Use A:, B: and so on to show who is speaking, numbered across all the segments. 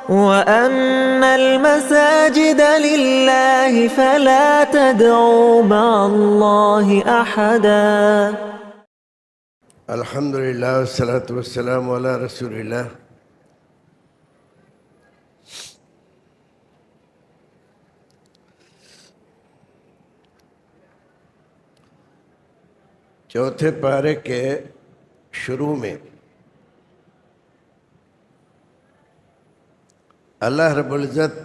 A: وأن المساجد لله فلا تدعوا مع الله أحدا.
B: الحمد للہ والصلاة والسلام علی رسول اللہ۔ چوتھے پارے کے شروع میں اللہ رب العزت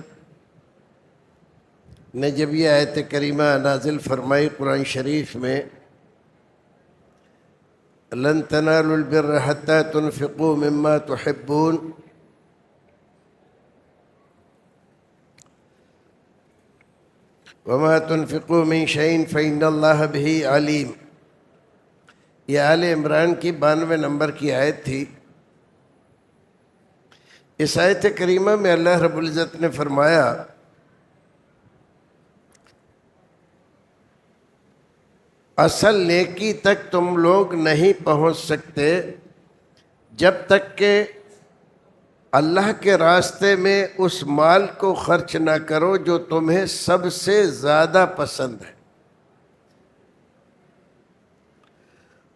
B: نے جب یہ آیت کریمہ نازل فرمائی قرآن شریف میں، لن تنالوا البر حتى تنفقوا مما تحبون، وما تنفقوا من شيء فإن الله به عليم۔ یہ آل عمران کی 92 نمبر کی آیت تھی۔ اس آیت کریمہ میں اللہ رب العزت نے فرمایا اصل نیکی تک تم لوگ نہیں پہنچ سکتے جب تک کہ اللہ کے راستے میں اس مال کو خرچ نہ کرو جو تمہیں سب سے زیادہ پسند ہے،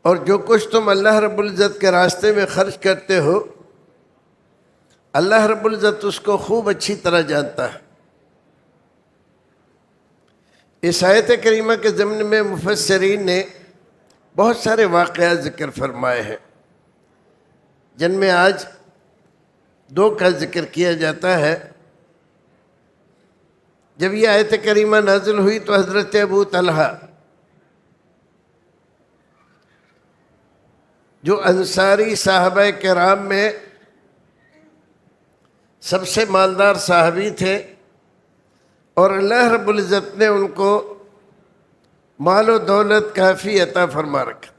B: اور جو کچھ تم اللہ رب العزت کے راستے میں خرچ کرتے ہو اللہ رب العزت اس کو خوب اچھی طرح جانتا ہے۔ اس آیت کریمہ کے ضمن میں مفسرین نے بہت سارے واقعات ذکر فرمائے ہیں، جن میں آج 2 کا ذکر کیا جاتا ہے۔ جب یہ آیت کریمہ نازل ہوئی تو حضرت ابو طلحہ جو انصاری صحابہ کرام میں سب سے مالدار صحابی تھے، اور اللہ رب العزت نے ان کو مال و دولت کافی عطا فرما رکھا۔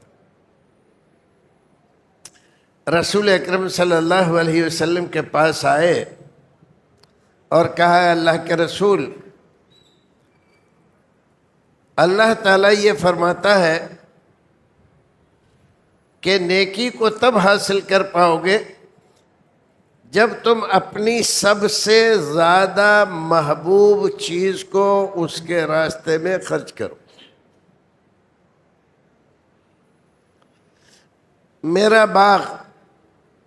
B: رسول اکرم صلی اللہ علیہ وسلم کے پاس آئے اور کہا، اللہ کے رسول، اللہ تعالیٰ یہ فرماتا ہے کہ نیکی کو تب حاصل کر پاؤ گے جب تم اپنی سب سے زیادہ محبوب چیز کو اس کے راستے میں خرچ کرو۔ میرا باغ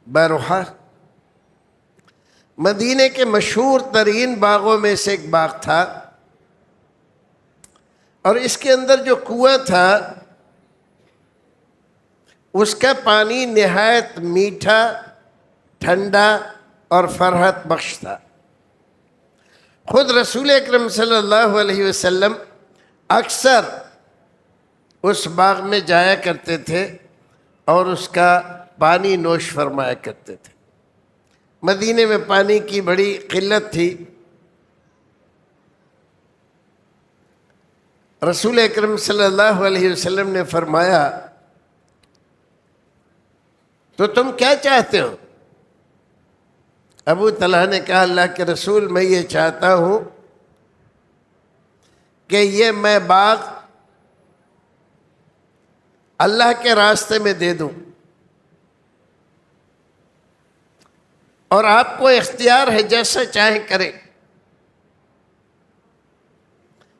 B: بروحہ مدینے کے مشہور ترین باغوں میں سے ایک باغ تھا، اور اس کے اندر جو کنواں تھا اس کا پانی نہایت میٹھا، ٹھنڈا اور فرحت بخش تھا۔ خود رسول اکرم صلی اللہ علیہ وسلم اکثر اس باغ میں جایا کرتے تھے اور اس کا پانی نوش فرمایا کرتے تھے۔ مدینے میں پانی کی بڑی قلت تھی۔ رسول اکرم صلی اللہ علیہ وسلم نے فرمایا، تو تم کیا چاہتے ہو؟ ابو طلحہ نے کہا، اللہ کے رسول، میں یہ چاہتا ہوں کہ یہ میں باغ اللہ کے راستے میں دے دوں، اور آپ کو اختیار ہے، جیسا چاہیں کریں۔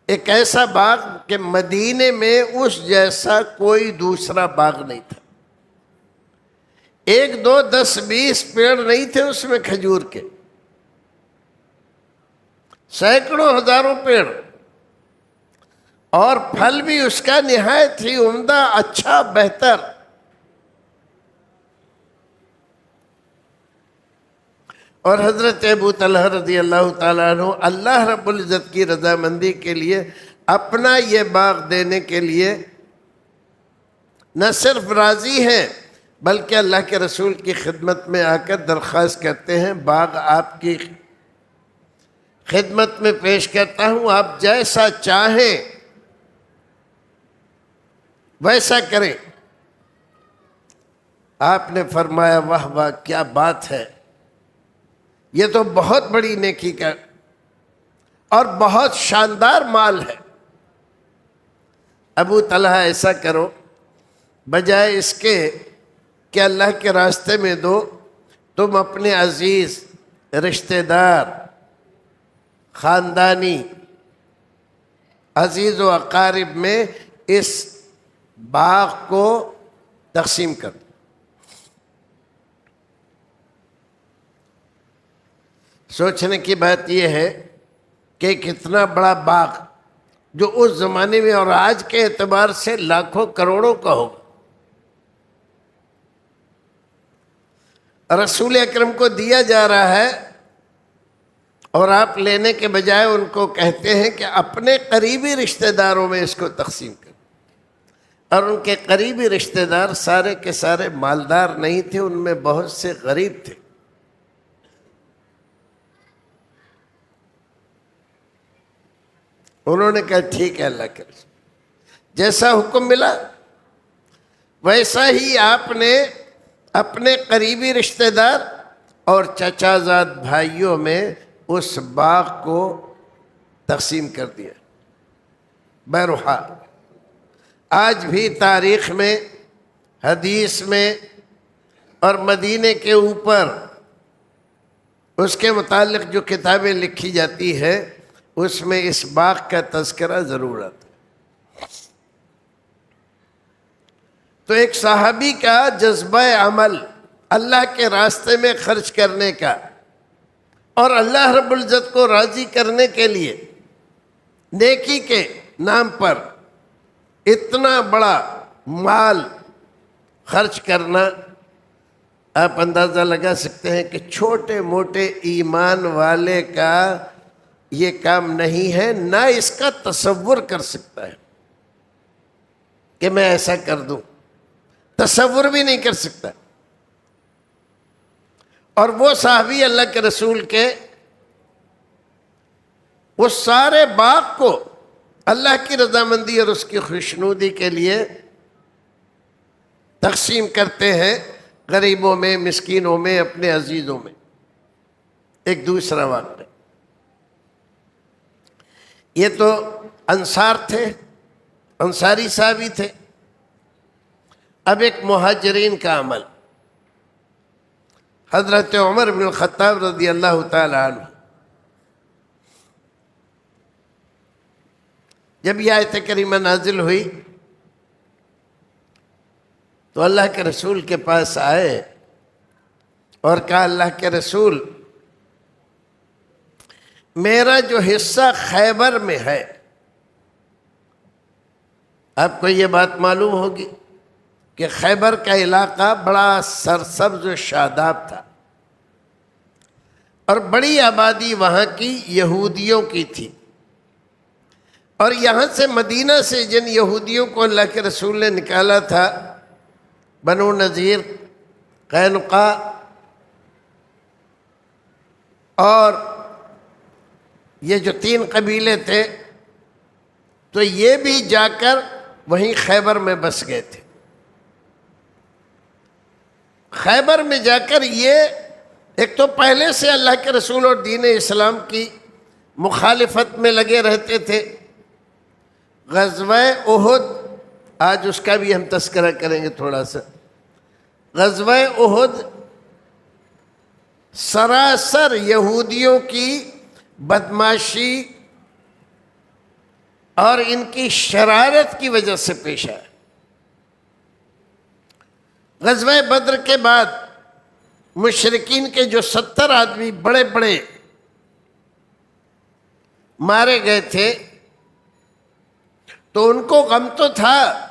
B: ایک ایسا باغ کہ مدینے میں اس جیسا کوئی دوسرا باغ نہیں تھا۔ 1 2 10 20 پیڑ نہیں تھے اس میں کھجور کے، سینکڑوں ہزاروں پیڑ، اور پھل بھی اس کا نہایت ہی عمدہ، اچھا، بہتر۔ اور حضرت ابو طلحہ رضی اللہ تعالیٰ عنہ اللہ رب العزت کی رضامندی کے لیے اپنا یہ باغ دینے کے لیے نہ صرف راضی ہیں بلکہ اللہ کے رسول کی خدمت میں آ کر درخواست کرتے ہیں، باغ آپ کی خدمت میں پیش کرتا ہوں، آپ جیسا چاہیں ویسا کریں۔ آپ نے فرمایا، واہ واہ، کیا بات ہے، یہ تو بہت بڑی نیکی کا اور بہت شاندار مال ہے۔ ابو طلحہ، ایسا کرو، بجائے اس کے کہ اللہ کے راستے میں دو، تم اپنے عزیز رشتہ دار، خاندانی، عزیز و اقارب میں اس باغ کو تقسیم کر دو۔ سوچنے کی بات یہ ہے کہ کتنا بڑا باغ جو اس زمانے میں اور آج کے اعتبار سے لاکھوں کروڑوں کا ہوگا، رسول اکرم کو دیا جا رہا ہے، اور آپ لینے کے بجائے ان کو کہتے ہیں کہ اپنے قریبی رشتہ داروں میں اس کو تقسیم کریں۔ اور ان کے قریبی رشتہ دار سارے کے سارے مالدار نہیں تھے، ان میں بہت سے غریب تھے۔ انہوں نے کہا ٹھیک ہے اللہ کے رسول، جیسا حکم ملا ویسا ہی آپ نے اپنے قریبی رشتہ دار اور چچا زاد بھائیوں میں اس باغ کو تقسیم کر دیا۔ بہرحال آج بھی تاریخ میں، حدیث میں اور مدینے کے اوپر اس کے متعلق جو کتابیں لکھی جاتی ہے اس میں اس باغ کا تذکرہ ضرور آتا ہے۔ تو ایک صحابی کا جذبہ عمل اللہ کے راستے میں خرچ کرنے کا اور اللہ رب العزت کو راضی کرنے کے لیے نیکی کے نام پر اتنا بڑا مال خرچ کرنا، آپ اندازہ لگا سکتے ہیں کہ چھوٹے موٹے ایمان والے کا یہ کام نہیں ہے، نہ اس کا تصور کر سکتا ہے کہ میں ایسا کر دوں، تصور بھی نہیں کر سکتا۔ اور وہ صحابی اللہ کے رسول کے وہ سارے باغ کو اللہ کی رضامندی اور اس کی خوشنودی کے لیے تقسیم کرتے ہیں، غریبوں میں، مسکینوں میں، اپنے عزیزوں میں۔ ایک دوسرا واقعہ، یہ تو انصار تھے، انصاری صحابی تھے۔ اب ایک مہاجرین کا عمل، حضرت عمر بن الخطاب رضی اللہ تعالی عنہ، جب یہ آیت کریمہ نازل ہوئی تو اللہ کے رسول کے پاس آئے اور کہا اللہ کے رسول، میرا جو حصہ خیبر میں ہے، آپ کو یہ بات معلوم ہوگی کہ خیبر کا علاقہ بڑا سرسبز و شاداب تھا، اور بڑی آبادی وہاں کی یہودیوں کی تھی، اور یہاں سے مدینہ سے جن یہودیوں کو اللہ کے رسول نے نکالا تھا، بنو نذیر، قینقاع اور یہ جو 3 قبیلے تھے، تو یہ بھی جا کر وہیں خیبر میں بس گئے تھے۔ خیبر میں جا کر یہ ایک تو پہلے سے اللہ کے رسول اور دین اسلام کی مخالفت میں لگے رہتے تھے۔ غزوہ احد، آج اس کا بھی ہم تذکرہ کریں گے تھوڑا سا۔ غزوہ احد سراسر یہودیوں کی بدماشی اور ان کی شرارت کی وجہ سے پیش آیا۔ غزوہ بدر کے بعد مشرکین کے جو 70 آدمی بڑے بڑے مارے گئے تھے، تو ان کو غم تو تھا،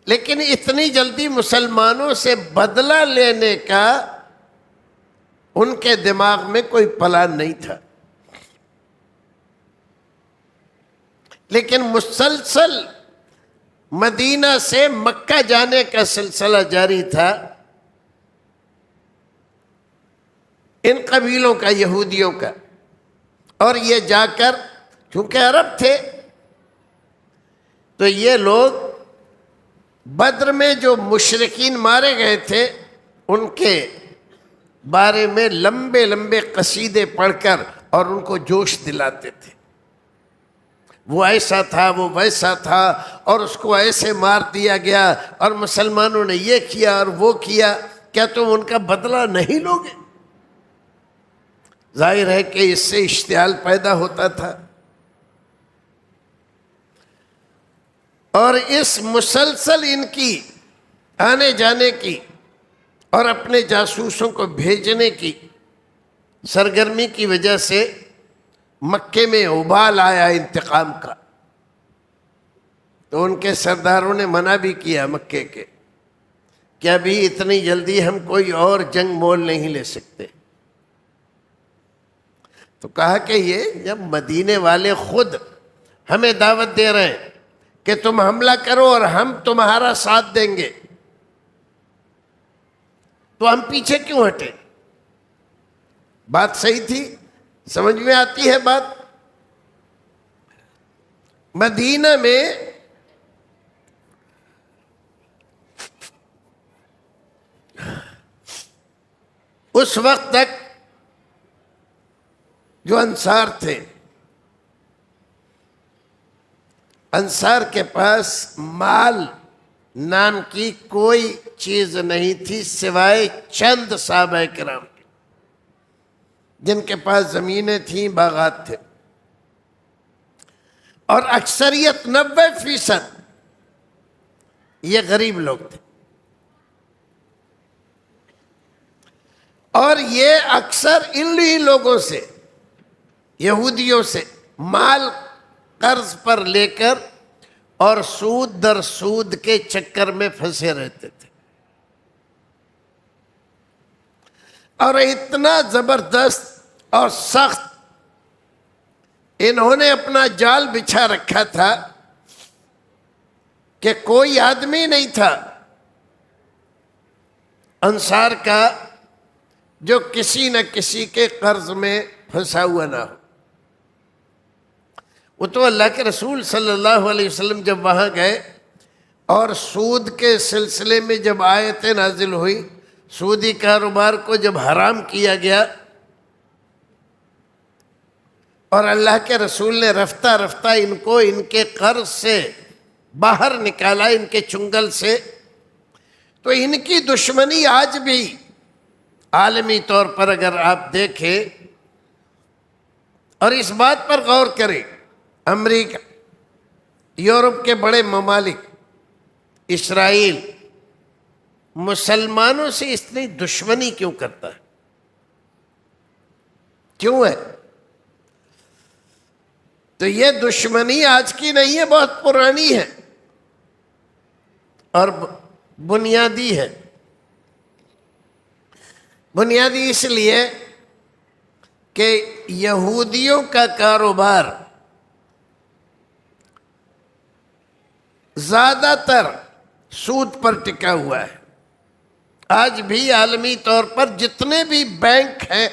B: لیکن اتنی جلدی مسلمانوں سے بدلہ لینے کا ان کے دماغ میں کوئی پلان نہیں تھا۔ لیکن مسلسل مدینہ سے مکہ جانے کا سلسلہ جاری تھا ان قبیلوں کا، یہودیوں کا، اور یہ جا کر، چونکہ عرب تھے تو یہ لوگ بدر میں جو مشرکین مارے گئے تھے ان کے بارے میں لمبے لمبے قصیدے پڑھ کر اور ان کو جوش دلاتے تھے، وہ ایسا تھا، وہ ویسا تھا، اور اس کو ایسے مار دیا گیا، اور مسلمانوں نے یہ کیا اور وہ کیا، کیا تم ان کا بدلہ نہیں لوگے؟ ظاہر ہے کہ اس سے اشتعال پیدا ہوتا تھا، اور اس مسلسل ان کی آنے جانے کی اور اپنے جاسوسوں کو بھیجنے کی سرگرمی کی وجہ سے مکے میں ابال آیا انتقام کا۔ تو ان کے سرداروں نے منع بھی کیا مکے کے کہ ابھی اتنی جلدی ہم کوئی اور جنگ مول نہیں لے سکتے۔ تو کہا کہ یہ جب مدینے والے خود ہمیں دعوت دے رہے ہیں کہ تم حملہ کرو اور ہم تمہارا ساتھ دیں گے، تو ہم پیچھے کیوں ہٹے؟ بات صحیح تھی، سمجھ میں آتی ہے بات۔ مدینہ میں اس وقت تک جو انصار تھے، انصار کے پاس مال نام کی کوئی چیز نہیں تھی سوائے چند صحابہ کرام کے، جن کے پاس زمینیں تھیں، باغات تھے، اور اکثریت 90% یہ غریب لوگ تھے۔ اور یہ اکثر انہی لوگوں سے، یہودیوں سے مال قرض پر لے کر اور سود در سود کے چکر میں پھنسے رہتے تھے، اور اتنا زبردست اور سخت انہوں نے اپنا جال بچھا رکھا تھا کہ کوئی آدمی نہیں تھا انصار کا جو کسی نہ کسی کے قرض میں پھنسا ہوا نہ ہو۔ وہ تو اللہ کے رسول صلی اللہ علیہ وسلم جب وہاں گئے اور سود کے سلسلے میں جب آیتیں نازل ہوئی، سودی کاروبار کو جب حرام کیا گیا، اور اللہ کے رسول نے رفتہ رفتہ ان کو ان کے قرض سے باہر نکالا، ان کے چنگل سے، تو ان کی دشمنی آج بھی عالمی طور پر اگر آپ دیکھیں اور اس بات پر غور کریں، امریکہ، یورپ کے بڑے ممالک، اسرائیل مسلمانوں سے اتنی دشمنی کیوں کرتا ہے؟ کیوں ہے؟ تو یہ دشمنی آج کی نہیں ہے، بہت پرانی ہے اور بنیادی ہے۔ بنیادی اس لیے کہ یہودیوں کا کاروبار زیادہ تر سود پر ٹکا ہوا ہے۔ آج بھی عالمی طور پر جتنے بھی بینک ہیں،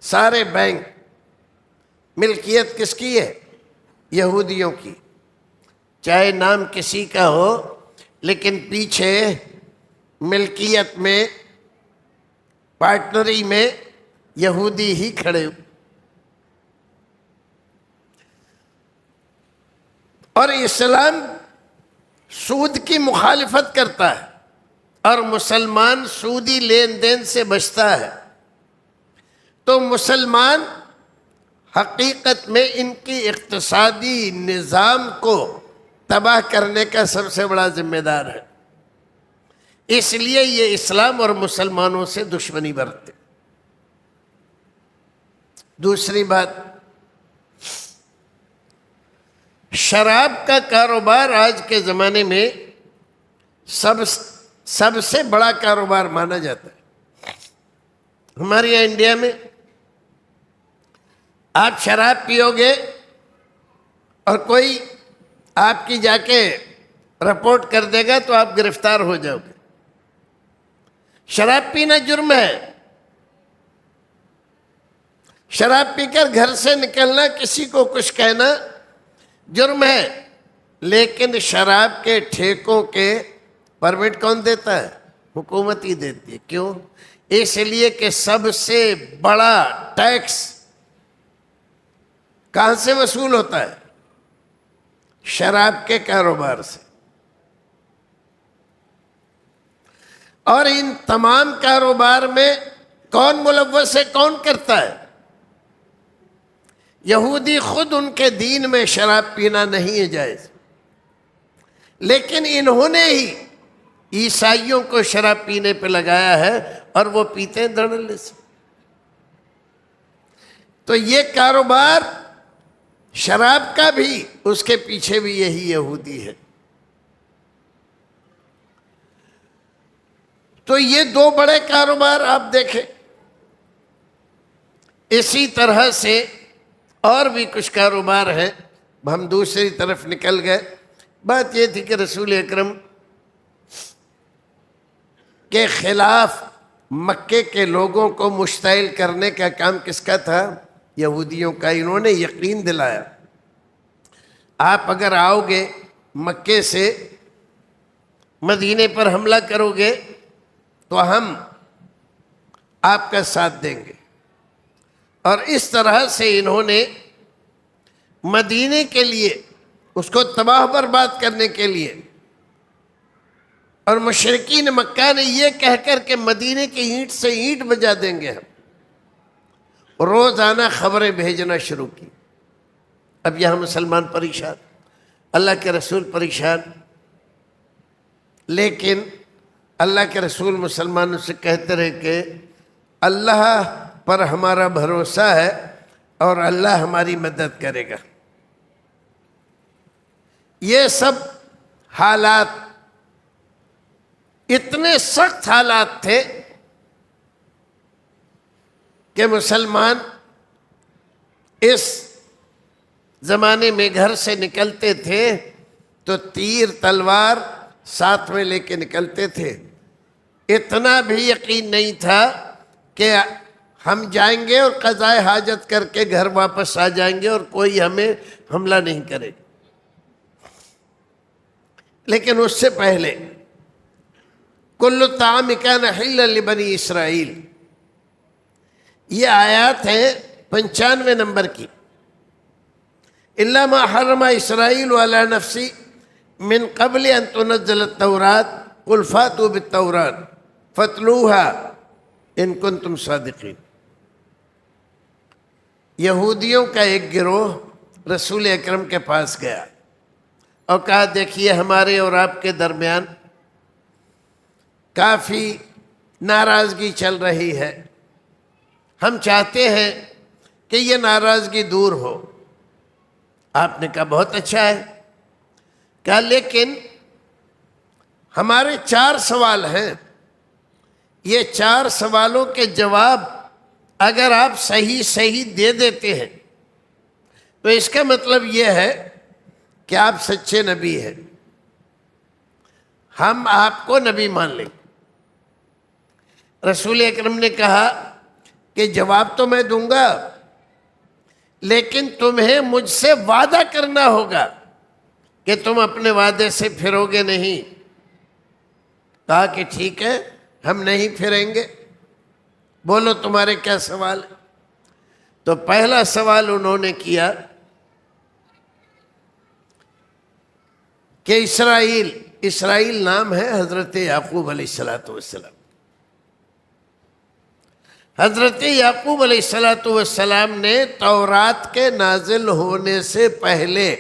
B: سارے بینک ملکیت کس کی ہے؟ یہودیوں کی، چاہے نام کسی کا ہو، لیکن پیچھے ملکیت میں، پارٹنری میں یہودی ہی کھڑے۔ اور اسلام سود کی مخالفت کرتا ہے اور مسلمان سودی لین دین سے بچتا ہے، تو مسلمان حقیقت میں ان کی اقتصادی نظام کو تباہ کرنے کا سب سے بڑا ذمہ دار ہے۔ اس لیے یہ اسلام اور مسلمانوں سے دشمنی برتتے۔ دوسری بات، شراب کا کاروبار آج کے زمانے میں سب سے بڑا کاروبار مانا جاتا ہے۔ ہمارے یہاں انڈیا میں آپ شراب پیو گے اور کوئی آپ کی جا کے رپورٹ کر دے گا تو آپ گرفتار ہو جاؤ گے۔ شراب پینا جرم ہے، شراب پی کر گھر سے نکلنا، کسی کو کچھ کہنا جرم ہے، لیکن شراب کے ٹھیکوں کے پرمٹ کون دیتا ہے؟ حکومت ہی دیتی ہے۔ کیوں؟ اس لیے کہ سب سے بڑا ٹیکس کہاں سے وصول ہوتا ہے؟ شراب کے کاروبار سے۔ اور ان تمام کاروبار میں کون ملوث ہے، کون کرتا ہے؟ یہودی خود ان کے دین میں شراب پینا نہیں ہے جائز، لیکن انہوں نے ہی عیسائیوں کو شراب پینے پہ لگایا ہے اور وہ پیتے ہیں دھڑلے سے۔ تو یہ کاروبار شراب کا بھی، اس کے پیچھے بھی یہی یہودی ہے۔ تو یہ دو بڑے کاروبار آپ دیکھیں۔ اسی طرح سے اور بھی کچھ کاروبار ہیں، ہم دوسری طرف نکل گئے۔ بات یہ تھی کہ رسول اکرم کے خلاف مکے کے لوگوں کو مشتعل کرنے کا کام کس کا تھا؟ یہودیوں کا۔ انہوں نے یقین دلایا آپ اگر آؤ گے مکے سے مدینے پر حملہ کرو گے تو ہم آپ کا ساتھ دیں گے، اور اس طرح سے انہوں نے مدینے کے لیے، اس کو تباہ برباد کرنے کے لیے، اور مشرکین مکہ نے یہ کہہ کر کہ مدینے کی اینٹ سے اینٹ بجا دیں گے ہم، روزانہ خبریں بھیجنا شروع کی۔ اب یہاں مسلمان پریشان، اللہ کے رسول پریشان، لیکن اللہ کے رسول مسلمانوں سے کہتے رہے کہ اللہ پر ہمارا بھروسہ ہے اور اللہ ہماری مدد کرے گا۔ یہ سب حالات اتنے سخت حالات تھے کہ مسلمان اس زمانے میں گھر سے نکلتے تھے تو تیر تلوار ساتھ میں لے کے نکلتے تھے۔ اتنا بھی یقین نہیں تھا کہ ہم جائیں گے اور قضائے حاجت کر کے گھر واپس آ جائیں گے اور کوئی ہمیں حملہ نہیں کرے گا۔ لیکن اس سے پہلے کل الطعام کان حلا لبنی اسرائیل، یہ آیات ہیں 95 نمبر کی۔ الا ما حرم اسرائیل علی نفسی من قبل ان تنزل التوراۃ قل فاتوا بالتوراۃ فاتلوها ان کنتم صادقین۔ یہودیوں کا ایک گروہ رسول اکرم کے پاس گیا اور کہا دیکھیے ہمارے اور آپ کے درمیان کافی ناراضگی چل رہی ہے، ہم چاہتے ہیں کہ یہ ناراضگی دور ہو۔ آپ نے کہا بہت اچھا ہے، کہا لیکن ہمارے 4 سوال ہیں، یہ 4 سوالوں کے جواب اگر آپ صحیح دے دیتے ہیں تو اس کا مطلب یہ ہے کہ آپ سچے نبی ہیں، ہم آپ کو نبی مان لیں۔ رسول اکرم نے کہا کہ جواب تو میں دوں گا، لیکن تمہیں مجھ سے وعدہ کرنا ہوگا کہ تم اپنے وعدے سے پھرو گے نہیں۔ کہا کہ ٹھیک ہے، ہم نہیں پھریں گے، بولو تمہارے کیا سوال ہے؟ تو پہلا سوال انہوں نے کیا کہ اسرائیل نام ہے حضرت یعقوب علیہ السلام۔ حضرت یعقوب علیہ السلام نے تورات کے نازل ہونے سے پہلے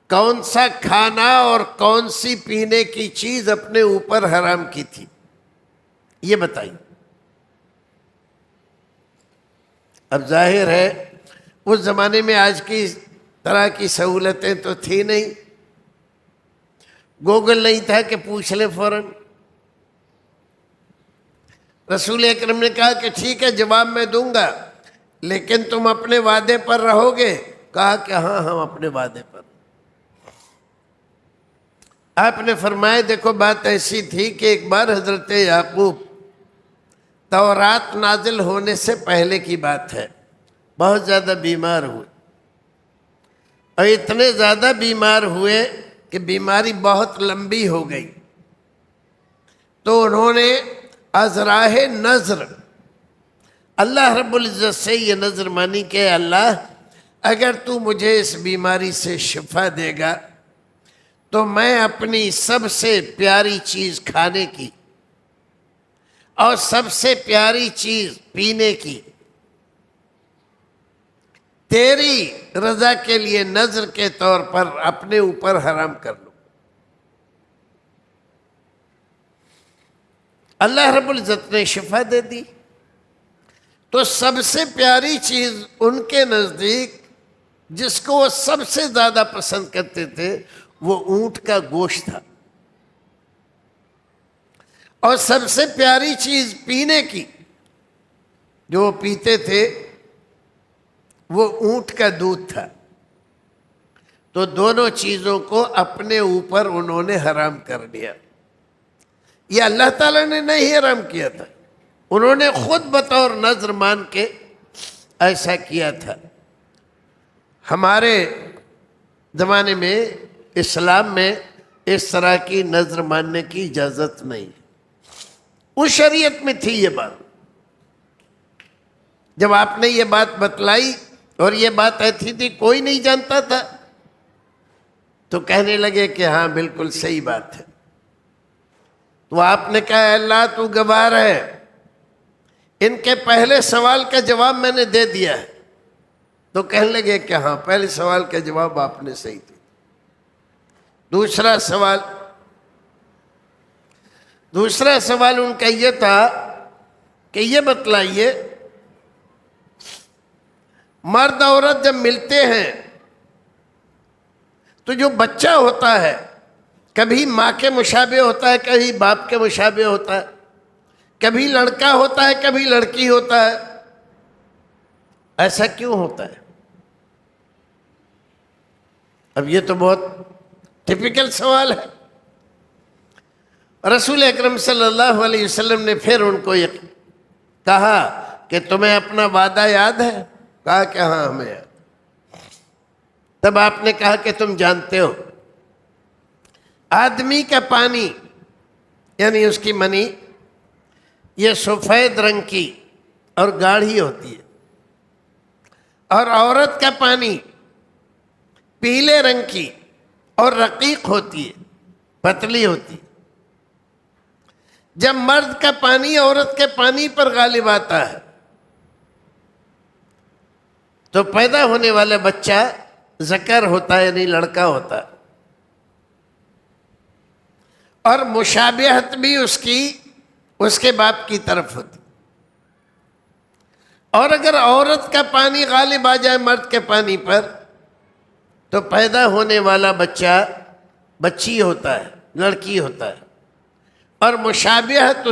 B: کون سا کھانا اور کون سی پینے کی چیز اپنے اوپر حرام کی تھی، یہ بتائیں۔ اب ظاہر ہے اس زمانے میں آج کی طرح کی سہولتیں تو تھی نہیں، گوگل نہیں تھا کہ پوچھ لیں فوراً۔ رسول اکرم نے کہا کہ ٹھیک ہے جواب میں دوں گا، لیکن تم اپنے وعدے پر رہو گے؟ کہا کہ ہاں ہم اپنے وعدے پر۔ آپ نے فرمایا دیکھو بات ایسی تھی کہ ایک بار حضرت یعقوب، تورات نازل ہونے سے پہلے کی بات ہے، بہت زیادہ بیمار ہوئے، اور اتنے زیادہ بیمار ہوئے کہ بیماری بہت لمبی ہو گئی، تو انہوں نے از راہ نذر اللہ رب العزت سے یہ نذر مانی کہ اللہ اگر تو مجھے اس بیماری سے شفا دے گا تو میں اپنی سب سے پیاری چیز کھانے کی اور سب سے پیاری چیز پینے کی تیری رضا کے لیے نذر کے طور پر اپنے اوپر حرام کر لو۔ اللہ رب العزت نے شفا دے دی۔ تو سب سے پیاری چیز ان کے نزدیک جس کو وہ سب سے زیادہ پسند کرتے تھے وہ اونٹ کا گوشت تھا، اور سب سے پیاری چیز پینے کی جو وہ پیتے تھے وہ اونٹ کا دودھ تھا۔ تو دونوں چیزوں کو اپنے اوپر انہوں نے حرام کر دیا۔ یہ اللہ تعالیٰ نے نہیں حرام کیا تھا، انہوں نے خود بطور نذر مان کے ایسا کیا تھا۔ ہمارے زمانے میں اسلام میں اس طرح کی نذر ماننے کی اجازت نہیں، اس شریعت میں تھی یہ بات۔ جب آپ نے یہ بات بتلائی اور یہ بات ایسی تھی کوئی نہیں جانتا تھا، تو کہنے لگے کہ ہاں بالکل صحیح بات ہے۔ تو آپ نے کہا اللہ تو گواہ ہے، ان کے پہلے سوال کا جواب میں نے دے دیا ہے۔ تو کہنے لگے کہ ہاں پہلے سوال کا جواب آپ نے صحیح دیا۔ دوسرا سوال ان کا یہ تھا کہ یہ بتلائیے مرد عورت جب ملتے ہیں تو جو بچہ ہوتا ہے کبھی ماں کے مشابہ ہوتا ہے، کبھی باپ کے مشابہ ہوتا ہے، کبھی لڑکا ہوتا ہے کبھی لڑکی ہوتا ہے، ایسا کیوں ہوتا ہے؟ اب یہ تو بہت ٹپیکل سوال ہے۔ رسول اکرم صلی اللہ علیہ وسلم نے پھر ان کو کہا کہ تمہیں اپنا وعدہ یاد ہے؟ کہا کہ ہاں ہمیں یاد۔ تب آپ نے کہا کہ تم جانتے ہو آدمی کا پانی یعنی اس کی منی یہ سفید رنگ کی اور گاڑھی ہوتی ہے، اور عورت کا پانی پیلے رنگ کی اور رقیق ہوتی ہے، پتلی ہوتی ہے۔ جب مرد کا پانی عورت کے پانی پر غالب آتا ہے تو پیدا ہونے والا بچہ ذکر ہوتا ہے یعنی لڑکا ہوتا ہے، اور مشابہت بھی اس کے باپ کی طرف ہوتی۔ اور اگر عورت کا پانی غالب آ جائے مرد کے پانی پر تو پیدا ہونے والا بچہ بچی ہوتا ہے، لڑکی ہوتا ہے، اور مشابہت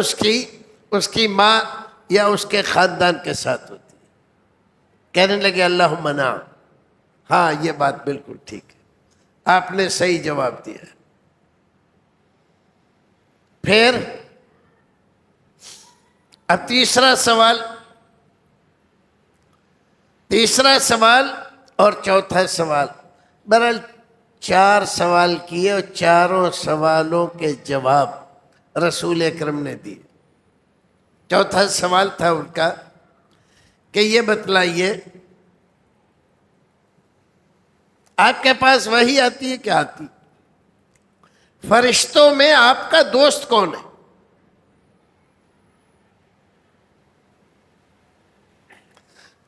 B: اس کی ماں یا اس کے خاندان کے ساتھ ہوتی ہے۔ کہنے لگے اللہم نعم، ہاں یہ بات بالکل ٹھیک ہے، آپ نے صحیح جواب دیا ہے۔ پھر اب تیسرا سوال اور چوتھا سوال، بہرحال 4 سوال کیے اور چاروں سوالوں کے جواب رسول اکرم نے دیے۔ چوتھا سوال تھا ان کا کہ یہ بتلائیے آپ کے پاس وحی آتی ہے کیا آتی؟ فرشتوں میں آپ کا دوست کون ہے؟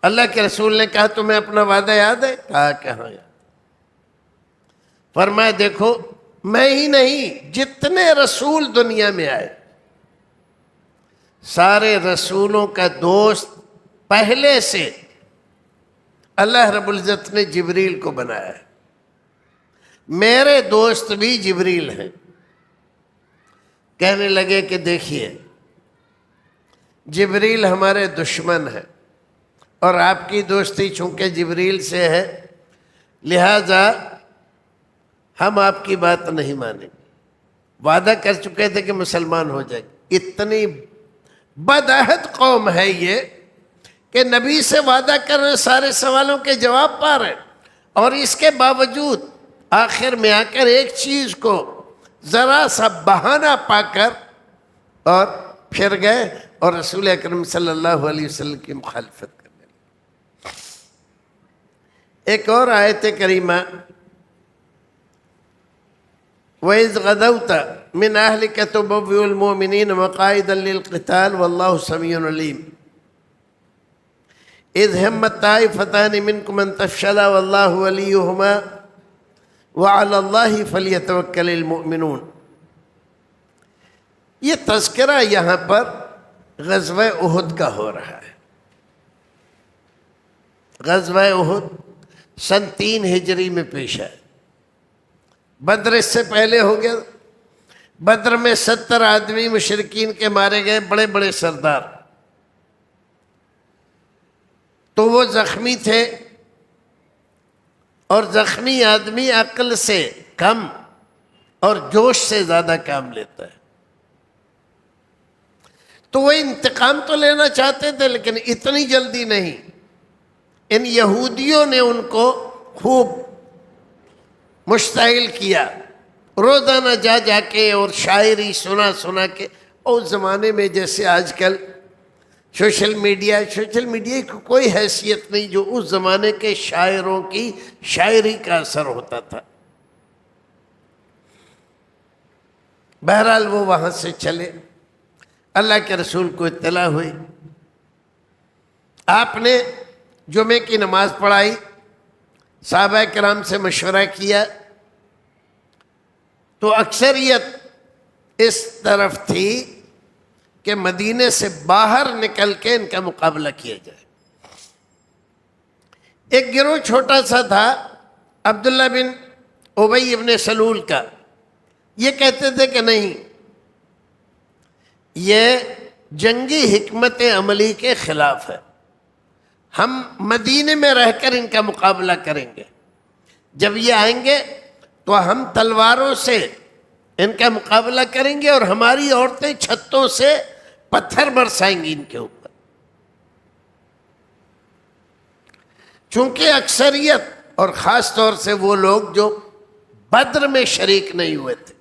B: اللہ کے رسول نے کہا تمہیں اپنا وعدہ یاد ہے؟ کہا کہ ہاں یاد۔ فرمایا دیکھو میں ہی نہیں جتنے رسول دنیا میں آئے سارے رسولوں کا دوست پہلے سے اللہ رب العزت نے جبریل کو بنایا ہے۔ میرے دوست بھی جبریل ہیں۔ کہنے لگے کہ دیکھیے جبریل ہمارے دشمن ہے اور آپ کی دوستی چونکہ جبریل سے ہے لہذا ہم آپ کی بات نہیں مانیں گے۔ وعدہ کر چکے تھے کہ مسلمان ہو جائیں گے۔ اتنی بدعہد قوم ہے یہ کہ نبی سے وعدہ کر رہے، سارے سوالوں کے جواب پا رہے، اور اس کے باوجود آخر میں آ کر ایک چیز کو ذرا سا بہانہ پا کر اور پھر گئے اور رسول اکرم صلی اللہ علیہ وسلم کی مخالفت کرنے لگے۔ ایک اور آیت کریمہ وَإِذْ غَدَوْتَ من اہلک تبوئ المؤمنین مقاعد للقتال واللہ سمیع علیم اذ ہمت طائفتان منکم ان تفشلا واللہ ولیہما وعلی اللہ فلیتوکل المؤمنون۔ یہ تذکرہ یہاں پر غزوہ احد کا ہو رہا ہے۔ غزوہ احد سن 3 ہجری میں پیش ہے۔ بدر اس سے پہلے ہو گیا۔ بدر میں 70 آدمی مشرکین کے مارے گئے، بڑے بڑے سردار، تو وہ زخمی تھے، اور زخمی آدمی عقل سے کم اور جوش سے زیادہ کام لیتا ہے، تو وہ انتقام تو لینا چاہتے تھے لیکن اتنی جلدی نہیں۔ ان یہودیوں نے ان کو خوب مشتعل کیا، روزانہ جا جا کے اور شاعری سنا کے۔ اور اس زمانے میں جیسے آج کل سوشل میڈیا کی کوئی حیثیت نہیں جو اس زمانے کے شاعروں کی شاعری کا اثر ہوتا تھا۔ بہرحال وہ وہاں سے چلے، اللہ کے رسول کو اطلاع ہوئی، آپ نے جمعے کی نماز پڑھائی، صحابہ کرام سے مشورہ کیا، تو اکثریت اس طرف تھی کہ مدینے سے باہر نکل کے ان کا مقابلہ کیا جائے۔ ایک گروہ چھوٹا سا تھا عبداللہ بن ابی بن سلول کا، یہ کہتے تھے کہ نہیں، یہ جنگی حکمت عملی کے خلاف ہے، ہم مدینے میں رہ کر ان کا مقابلہ کریں گے، جب یہ آئیں گے تو ہم تلواروں سے ان کا مقابلہ کریں گے اور ہماری عورتیں چھتوں سے پتھر برسائیں گی ان کے اوپر۔ چونکہ اکثریت اور خاص طور سے وہ لوگ جو بدر میں شریک نہیں ہوئے تھے،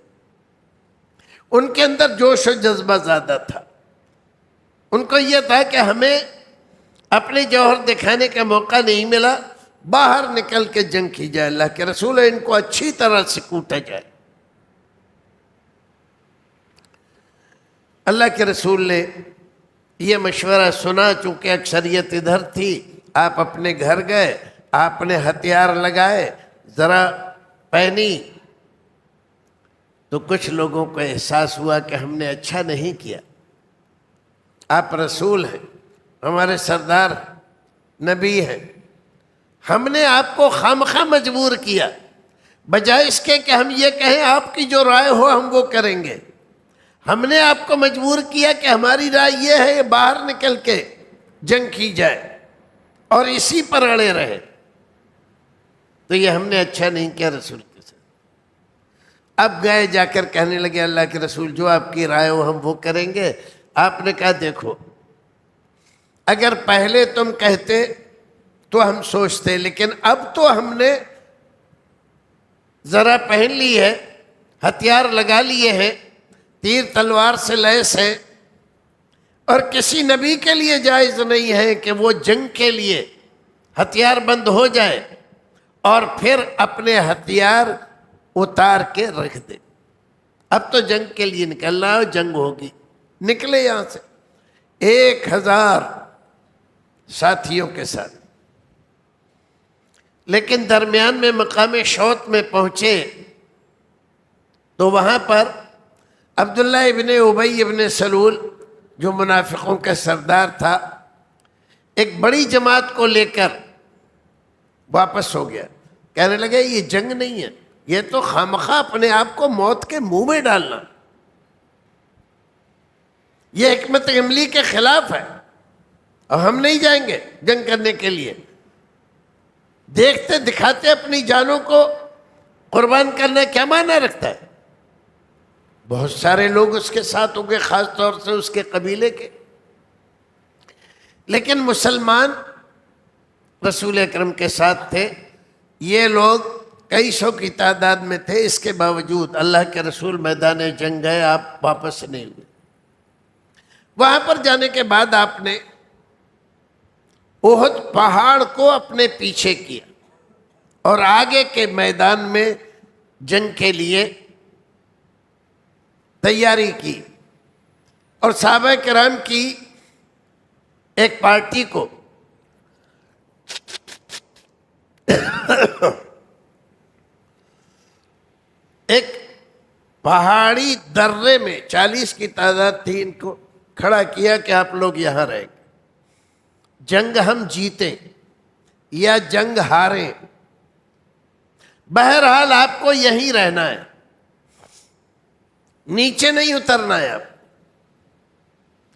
B: ان کے اندر جوش و جذبہ زیادہ تھا، ان کو یہ تھا کہ ہمیں اپنے جوہر دکھانے کا موقع نہیں ملا، باہر نکل کے جنگ کی جائے، اللہ کے رسول ان کو اچھی طرح سے کوٹا جائے۔ اللہ کے رسول نے یہ مشورہ سنا، چونکہ اکثریت ادھر تھی، آپ اپنے گھر گئے، آپ نے ہتھیار لگائے، ذرا پہنی، تو کچھ لوگوں کو احساس ہوا کہ ہم نے اچھا نہیں کیا، آپ رسول ہیں، ہمارے سردار نبی ہیں، ہم نے آپ کو خامخواہ مجبور کیا، بجائے اس کے کہ ہم یہ کہیں آپ کی جو رائے ہو ہم وہ کریں گے، ہم نے آپ کو مجبور کیا کہ ہماری رائے یہ ہے کہ باہر نکل کے جنگ کی جائے اور اسی پر اڑے رہے، تو یہ ہم نے اچھا نہیں کیا رسول کے ساتھ۔ اب گئے جا کر کہنے لگے اللہ کے رسول جو آپ کی رائے ہو ہم وہ کریں گے۔ آپ نے کہا دیکھو، اگر پہلے تم کہتے تو ہم سوچتے، لیکن اب تو ہم نے ذرا پہن لی ہے، ہتھیار لگا لیے ہیں، تیر تلوار سے لیس ہے، اور کسی نبی کے لیے جائز نہیں ہے کہ وہ جنگ کے لیے ہتھیار بند ہو جائے اور پھر اپنے ہتھیار اتار کے رکھ دے۔ اب تو جنگ کے لیے نکلنا ہے، جنگ ہوگی، نکلے یہاں سے 1000 ساتھیوں کے ساتھ، لیکن درمیان میں مقام شوط میں پہنچے تو وہاں پر عبداللہ ابن ابی ابن سلول جو منافقوں کا سردار تھا، ایک بڑی جماعت کو لے کر واپس ہو گیا، کہنے لگے یہ جنگ نہیں ہے، یہ تو خامخواہ اپنے آپ کو موت کے منہ میں ڈالنا، یہ حکمت عملی کے خلاف ہے اور ہم نہیں جائیں گے جنگ کرنے کے لیے۔ دیکھتے دکھاتے اپنی جانوں کو قربان کرنا کیا معنی رکھتا ہے؟ بہت سارے لوگ اس کے ساتھ ہو گئے، خاص طور سے اس کے قبیلے کے، لیکن مسلمان رسول اکرم کے ساتھ تھے، یہ لوگ کئی سو کی تعداد میں تھے، اس کے باوجود اللہ کے رسول میدان جنگ گئے، آپ واپس نہیں ہوئے۔ وہاں پر جانے کے بعد آپ نے احد پہاڑ کو اپنے پیچھے کیا اور آگے کے میدان میں جنگ کے لیے تیاری کی اور صحابہ کرام کی ایک پارٹی کو ایک پہاڑی درے میں 40 کی تعداد تھی، ان کو کھڑا کیا کہ آپ لوگ یہاں رہیں گے، جنگ ہم جیتیں یا جنگ ہاریں، بہرحال آپ کو یہیں رہنا ہے، نیچے نہیں اترنا ہے۔ آپ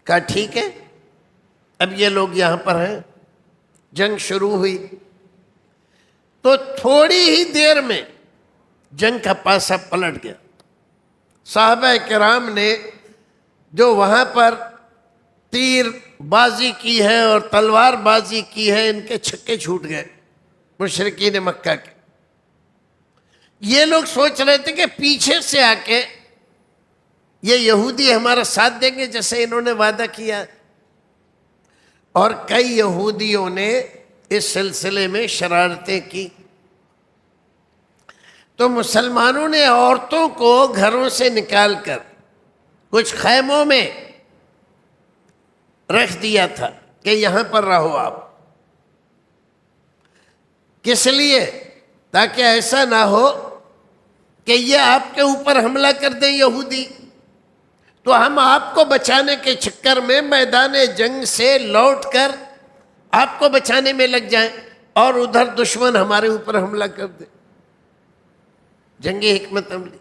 B: کہا ٹھیک ہے۔ اب یہ لوگ یہاں پر ہیں، جنگ شروع ہوئی تو تھوڑی ہی دیر میں جنگ کا پاسا پلٹ گیا۔ صحابہ کرام نے جو وہاں پر تیر بازی کی ہے اور تلوار بازی کی ہے، ان کے چھکے چھوٹ گئے مشرکین مکہ کے۔ یہ لوگ سوچ رہے تھے کہ پیچھے سے آ کے یہ یہودی ہمارا ساتھ دیں گے جیسے انہوں نے وعدہ کیا، اور کئی یہودیوں نے اس سلسلے میں شرارتیں کی۔ تو مسلمانوں نے عورتوں کو گھروں سے نکال کر کچھ خیموں میں رکھ دیا تھا کہ یہاں پر رہو آپ، کس لیے؟ تاکہ ایسا نہ ہو کہ یہ آپ کے اوپر حملہ کر دیں یہودی، تو ہم آپ کو بچانے کے چکر میں میدان جنگ سے لوٹ کر آپ کو بچانے میں لگ جائیں اور ادھر دشمن ہمارے اوپر حملہ کر دے۔ جنگی حکمت عملی۔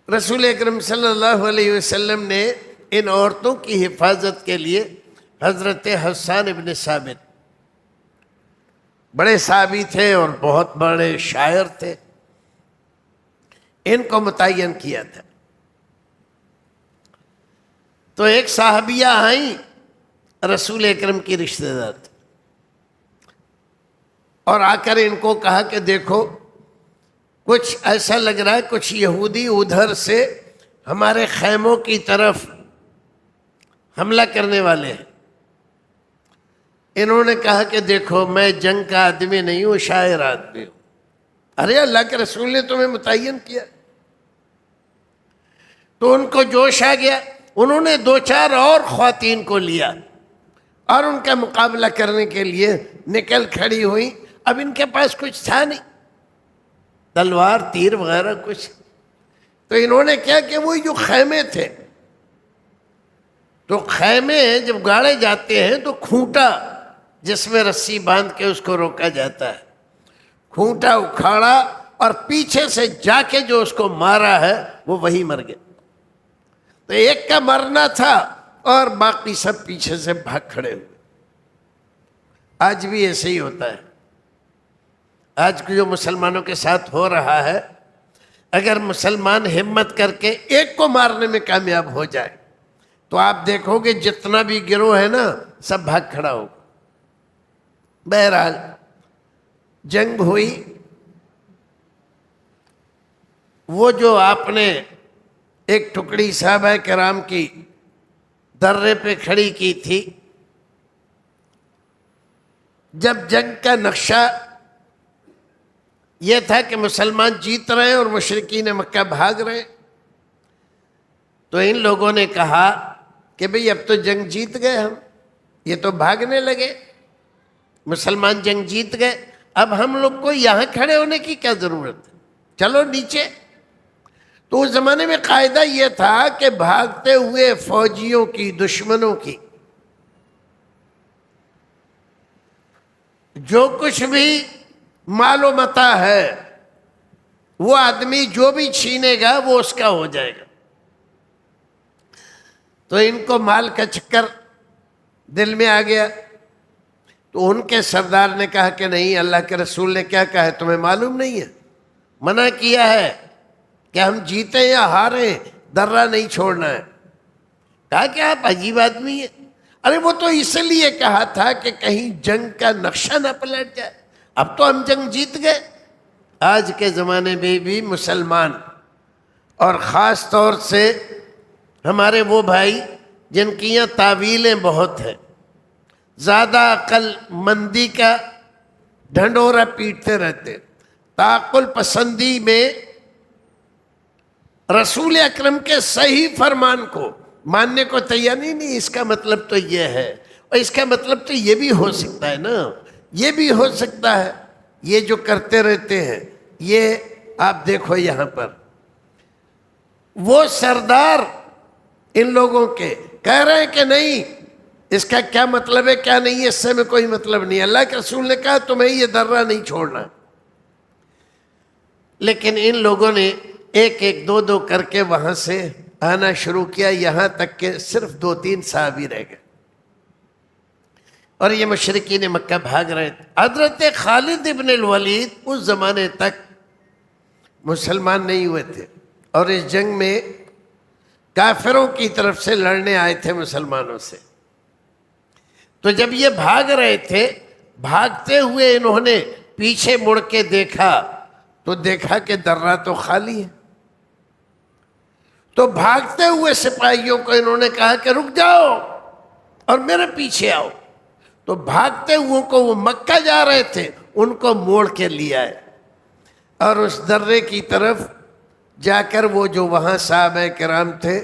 B: رسول اکرم صلی اللہ علیہ وسلم نے ان عورتوں کی حفاظت کے لیے حضرت حسان ابن ثابت، بڑے صحابی تھے اور بہت بڑے شاعر تھے، ان کو متعین کیا تھا۔ تو ایک صحابیہ آئیں، رسول اکرم کی رشتہ دار تھی، اور آ کر ان کو کہا کہ دیکھو کچھ ایسا لگ رہا ہے کچھ یہودی ادھر سے ہمارے خیموں کی طرف حملہ کرنے والے ہیں۔ انہوں نے کہا کہ دیکھو میں جنگ کا آدمی نہیں ہوں، شاعر آدمی ہوں۔ ارے اللہ کے رسول نے تمہیں متعین کیا۔ تو ان کو جوش آ گیا، انہوں نے 2-4 اور خواتین کو لیا اور ان کا مقابلہ کرنے کے لیے نکل کھڑی ہوئی۔ اب ان کے پاس کچھ تھا نہیں، تلوار تیر وغیرہ کچھ، تو انہوں نے کیا کہ وہ جو خیمے تھے، تو خیمے جب گاڑے جاتے ہیں تو کھونٹا جس میں رسی باندھ کے اس کو روکا جاتا ہے، کھونٹا اکھاڑا اور پیچھے سے جا کے جو اس کو مارا ہے وہ وہی مر گیا۔ تو ایک کا مرنا تھا اور باقی سب پیچھے سے بھاگ کھڑے ہوئے۔ آج بھی ایسے ہی ہوتا ہے۔ آج جو مسلمانوں کے ساتھ ہو رہا ہے، اگر مسلمان ہمت کر کے ایک کو مارنے میں کامیاب ہو جائے تو آپ دیکھو گے جتنا بھی گروہ ہے نا سب بھاگ کھڑا ہوگا۔ بہرحال جنگ ہوئی، وہ جو آپ نے ایک ٹکڑی صحابہ کرام کی درے پہ کھڑی کی تھی، جب جنگ کا نقشہ یہ تھا کہ مسلمان جیت رہے ہیں اور مشرکین مکہ بھاگ رہے ہیں، تو ان لوگوں نے کہا کہ بھئی اب تو جنگ جیت گئے ہم، یہ تو بھاگنے لگے، مسلمان جنگ جیت گئے، اب ہم لوگ کو یہاں کھڑے ہونے کی کیا ضرورت ہے، چلو نیچے۔ تو اس زمانے میں قاعدہ یہ تھا کہ بھاگتے ہوئے فوجیوں کی، دشمنوں کی جو کچھ بھی مال و متاع ہے وہ آدمی جو بھی چھینے گا وہ اس کا ہو جائے گا۔ تو ان کو مال کا چکر دل میں آ گیا، تو ان کے سردار نے کہا کہ نہیں، اللہ کے رسول نے کیا کہا ہے تمہیں معلوم نہیں ہے؟ منع کیا ہے کہ ہم جیتے یا ہاریں درہ نہیں چھوڑنا ہے۔ کہا کہ آپ عجیب آدمی ہیں۔ ارے وہ تو اس لیے کہا تھا کہ کہیں جنگ کا نقشہ نہ پلٹ جائے، اب تو ہم جنگ جیت گئے۔ آج کے زمانے میں بھی مسلمان، اور خاص طور سے ہمارے وہ بھائی جن کی یہاں تعویلیں بہت ہیں، زیادہ عقل مندی کا ڈھنڈورا پیٹتے رہتے، تعقل پسندی میں رسول اکرم کے صحیح فرمان کو ماننے کو تیار نہیں، اس کا مطلب تو یہ ہے، اور اس کا مطلب تو یہ بھی ہو سکتا ہے نا، یہ بھی ہو سکتا ہے، یہ جو کرتے رہتے ہیں۔ یہ آپ دیکھو یہاں پر وہ سردار ان لوگوں کے کہہ رہے ہیں کہ نہیں، اس کا کیا مطلب ہے کیا نہیں ہے، اس سے میں کوئی مطلب نہیں۔ اللہ کے رسول نے کہا تمہیں یہ درہ نہیں چھوڑنا، لیکن ان لوگوں نے ایک ایک دو دو کر کے وہاں سے آنا شروع کیا، یہاں تک کہ صرف 2-3 صحابی رہ گئے، اور یہ مشرکین مکہ بھاگ رہے تھے۔ حضرت خالد ابن الولید اس زمانے تک مسلمان نہیں ہوئے تھے، اور اس جنگ میں کافروں کی طرف سے لڑنے آئے تھے مسلمانوں سے۔ تو جب یہ بھاگ رہے تھے، بھاگتے ہوئے انہوں نے پیچھے مڑ کے دیکھا تو دیکھا کہ درہ تو خالی ہے۔ تو بھاگتے ہوئے سپاہیوں کو انہوں نے کہا کہ رک جاؤ اور میرے پیچھے آؤ۔ تو بھاگتے ہوئے کو وہ مکہ جا رہے تھے، ان کو موڑ کے لے آئے، اور اس درے کی طرف جا کر وہ جو وہاں صحابہ کرام تھے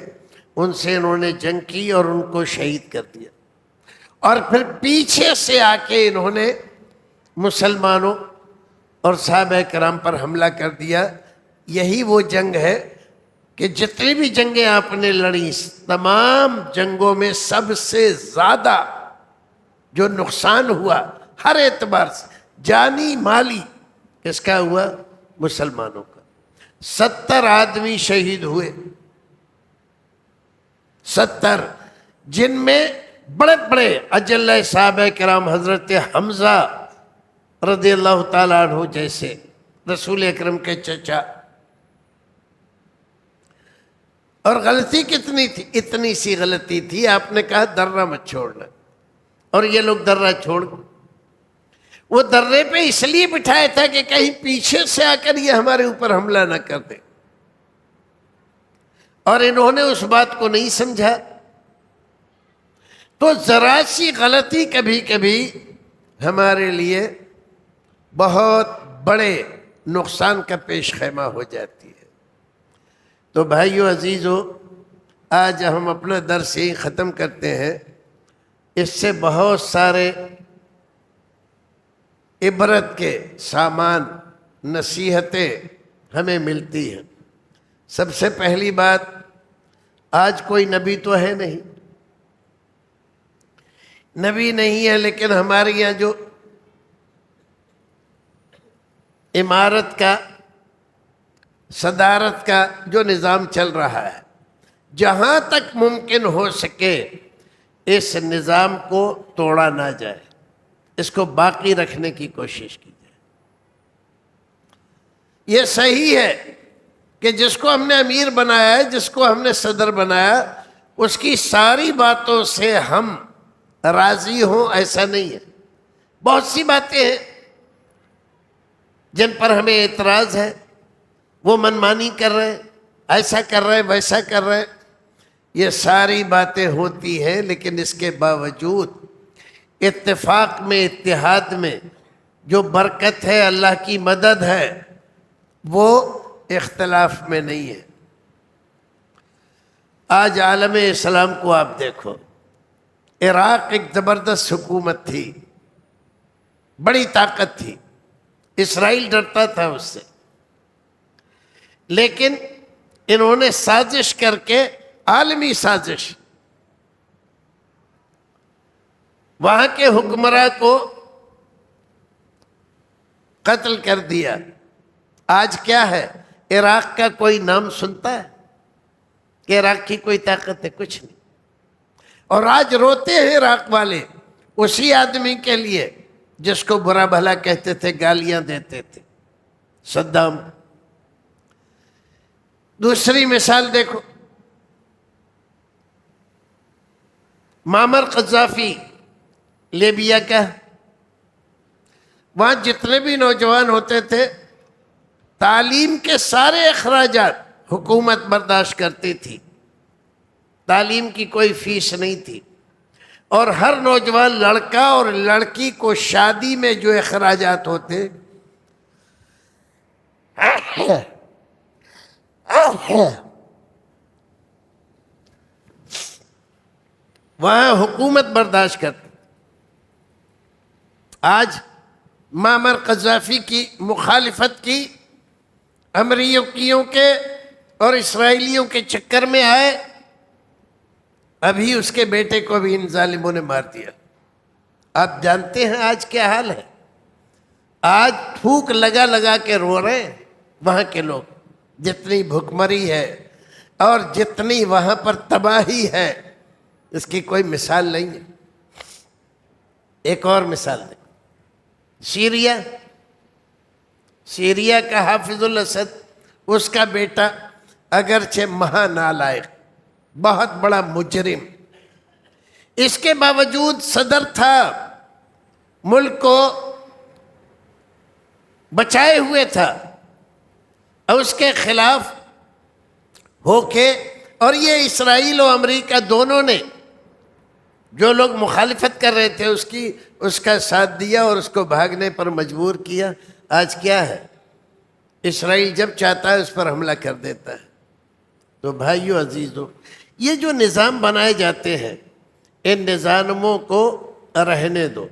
B: ان سے انہوں نے جنگ کی اور ان کو شہید کر دیا، اور پھر پیچھے سے آ کے انہوں نے مسلمانوں اور صحابہ کرام پر حملہ کر دیا۔ یہی وہ جنگ ہے کہ جتنی بھی جنگیں آپ نے لڑی، تمام جنگوں میں سب سے زیادہ جو نقصان ہوا ہر اعتبار سے، جانی مالی، کس کا ہوا؟ مسلمانوں کا۔ 70 آدمی شہید ہوئے، 70، جن میں بڑے بڑے اجلہ صحابہ کرام حضرت حمزہ رضی اللہ تعالیٰ عنہ جیسے، رسول اکرم کے چچا۔ اور غلطی کتنی تھی؟ اتنی سی غلطی تھی، آپ نے کہا درہ مت چھوڑنا، اور یہ لوگ درہ چھوڑ گئے۔ وہ درے پہ اس لیے بٹھایا تھا کہ کہیں پیچھے سے آ کر یہ ہمارے اوپر حملہ نہ کر دے، اور انہوں نے اس بات کو نہیں سمجھا۔ تو ذرا سی غلطی کبھی کبھی ہمارے لیے بہت بڑے نقصان کا پیش خیمہ ہو جاتی ہے۔ تو بھائیو عزیزو، آج ہم اپنا درس یہی ختم کرتے ہیں۔ اس سے بہت سارے عبرت کے سامان، نصیحتیں ہمیں ملتی ہیں۔ سب سے پہلی بات، آج کوئی نبی تو ہے نہیں، نبی نہیں ہے، لیکن ہمارے یہاں جو امارت کا، صدارت کا جو نظام چل رہا ہے، جہاں تک ممکن ہو سکے اس نظام کو توڑا نہ جائے، اس کو باقی رکھنے کی کوشش کی جائے۔ یہ صحیح ہے کہ جس کو ہم نے امیر بنایا ہے، جس کو ہم نے صدر بنایا، اس کی ساری باتوں سے ہم راضی ہوں، ایسا نہیں ہے۔ بہت سی باتیں ہیں جن پر ہمیں اعتراض ہے، وہ منمانی کر رہے ہیں، ایسا کر رہے ہیں، ویسا کر رہے ہیں، یہ ساری باتیں ہوتی ہیں، لیکن اس کے باوجود اتفاق میں، اتحاد میں جو برکت ہے، اللہ کی مدد ہے، وہ اختلاف میں نہیں ہے۔ آج عالم اسلام کو آپ دیکھو، عراق ایک زبردست حکومت تھی، بڑی طاقت تھی، اسرائیل ڈرتا تھا اس سے، لیکن انہوں نے سازش کر کے، عالمی سازش، وہاں کے حکمراں کو قتل کر دیا۔ آج کیا ہے؟ عراق کا کوئی نام سنتا ہے کہ عراق کی کوئی طاقت ہے؟ کچھ نہیں۔ اور آج روتے ہیں عراق والے اسی آدمی کے لیے جس کو برا بھلا کہتے تھے، گالیاں دیتے تھے، صدام۔ دوسری مثال دیکھو، معمر قذافی، لیبیا کا، وہاں جتنے بھی نوجوان ہوتے تھے، تعلیم کے سارے اخراجات حکومت برداشت کرتی تھی، تعلیم کی کوئی فیس نہیں تھی، اور ہر نوجوان لڑکا اور لڑکی کو شادی میں جو اخراجات ہوتے، وہاں حکومت برداشت کرتے. آج معمر قذافی کی مخالفت کی امریکیوں کے اور اسرائیلیوں کے چکر میں آئے، ابھی اس کے بیٹے کو بھی ان ظالموں نے مار دیا. آپ جانتے ہیں آج کیا حال ہے؟ آج تھوک لگا لگا کے رو رہے ہیں وہاں کے لوگ. جتنی بھکمری ہے اور جتنی وہاں پر تباہی ہے اس کی کوئی مثال نہیں ہے. ایک اور مثال دیں، سیریا کا حافظ الاسد، اس کا بیٹا اگرچہ مہا نالائق، بہت بڑا مجرم، اس کے باوجود صدر تھا، ملک کو بچائے ہوئے تھا، اور اس کے خلاف ہو کے، اور یہ اسرائیل و امریکہ دونوں نے، جو لوگ مخالفت کر رہے تھے اس کا ساتھ دیا اور اس کو بھاگنے پر مجبور کیا. آج کیا ہے؟ اسرائیل جب چاہتا ہے اس پر حملہ کر دیتا ہے. تو بھائیو عزیزو، یہ جو نظام بنائے جاتے ہیں ان نظاموں کو رہنے دو،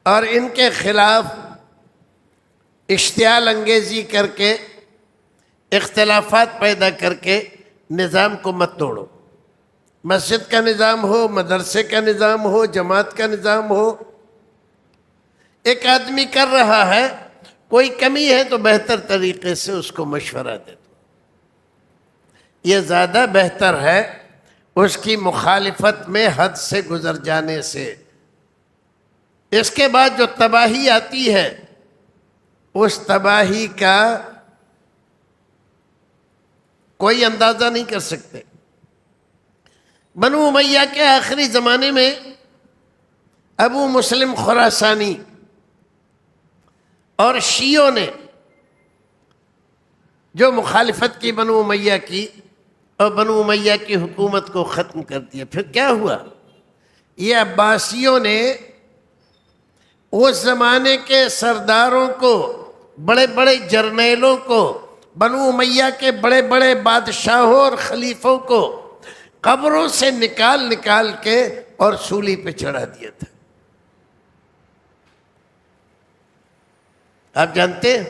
B: اور ان کے خلاف اشتعال انگیزی کر کے، اختلافات پیدا کر کے نظام کو مت توڑو. مسجد کا نظام ہو، مدرسے کا نظام ہو، جماعت کا نظام ہو، ایک آدمی کر رہا ہے، کوئی کمی ہے تو بہتر طریقے سے اس کو مشورہ دے دو. یہ زیادہ بہتر ہے اس کی مخالفت میں حد سے گزر جانے سے. اس کے بعد جو تباہی آتی ہے اس تباہی کا کوئی اندازہ نہیں کر سکتے. بنو امیہ کے آخری زمانے میں ابو مسلم خراسانی اور شیعوں نے جو مخالفت کی بنو امیہ کی، اور بنو امیہ کی حکومت کو ختم کر دیا. پھر کیا ہوا؟ یہ عباسیوں نے اس زمانے کے سرداروں کو، بڑے بڑے جرنیلوں کو، بنو امیہ کے بڑے بڑے بادشاہوں اور خلیفوں کو قبروں سے نکال کے اور سولی پہ چڑھا دیا تھا. آپ جانتے ہیں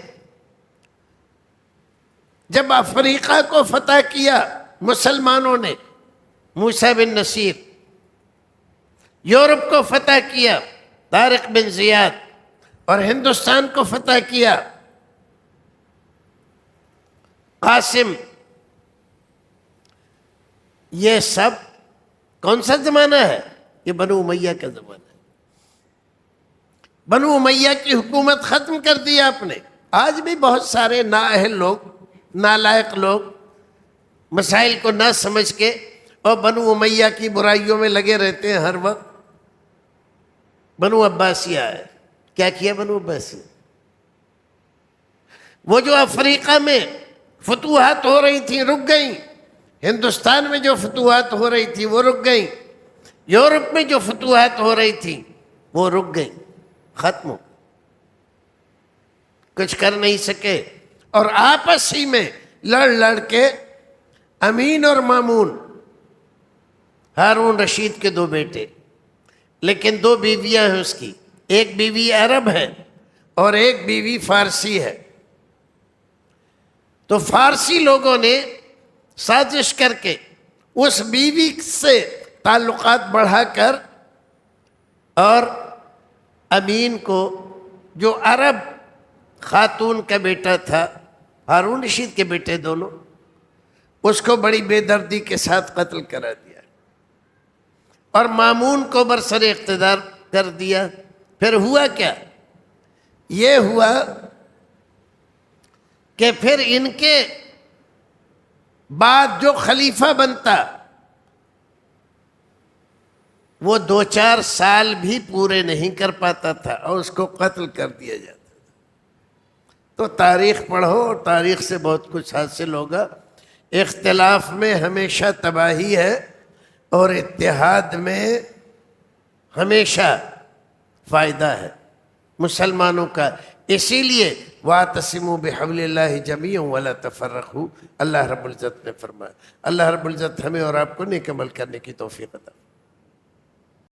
B: جب افریقہ کو فتح کیا مسلمانوں نے، موسیٰ بن نصیر، یورپ کو فتح کیا طارق بن زیاد، اور ہندوستان کو فتح کیا قاسم، یہ سب کون سا زمانہ ہے؟ یہ بنو امیہ کا زمانہ ہے. بنو امیہ کی حکومت ختم کر دی آپ نے. آج بھی بہت سارے نااہل لوگ، نالائق لوگ مسائل کو نہ سمجھ کے اور بنو امیہ کی برائیوں میں لگے رہتے ہیں ہر وقت. بنو عباسیہ ہے، کیا کیا بنو عباسیہ؟ وہ جو افریقہ میں فتوحات ہو رہی تھیں رک گئیں، ہندوستان میں جو فتوحات ہو رہی تھی وہ رک گئیں، یورپ میں جو فتوحات ہو رہی تھی وہ رک گئیں، ختم ہو، کچھ کر نہیں سکے. اور آپس ہی میں لڑ کے امین اور مامون، ہارون رشید کے 2 بیٹے، لیکن 2 بیویاں ہیں اس کی، ایک بیوی عرب ہے اور ایک بیوی فارسی ہے. تو فارسی لوگوں نے سازش کر کے اس بیوی سے تعلقات بڑھا کر، اور امین کو جو عرب خاتون کا بیٹا تھا، ہارون رشید کے بیٹے دونوں، اس کو بڑی بے دردی کے ساتھ قتل کرا دیا، اور مامون کو برسر اقتدار کر دیا. پھر ہوا کیا؟ یہ ہوا کہ پھر ان کے بعد جو خلیفہ بنتا وہ 2-4 سال بھی پورے نہیں کر پاتا تھا اور اس کو قتل کر دیا جاتا تھا. تو تاریخ پڑھو اور تاریخ سے بہت کچھ حاصل ہوگا. اختلاف میں ہمیشہ تباہی ہے اور اتحاد میں ہمیشہ فائدہ ہے. مسلمانوں کا اسی لیے وَاعْتَصِمُوا بِحَبْلِ اللَّهِ جَمِيعًا وَلَا تَفَرَّقُوا، اللہ رب العزت نے فرمایا۔ اللہ رب العزت ہمیں اور آپ کو نیک عمل کرنے کی توفیق عطا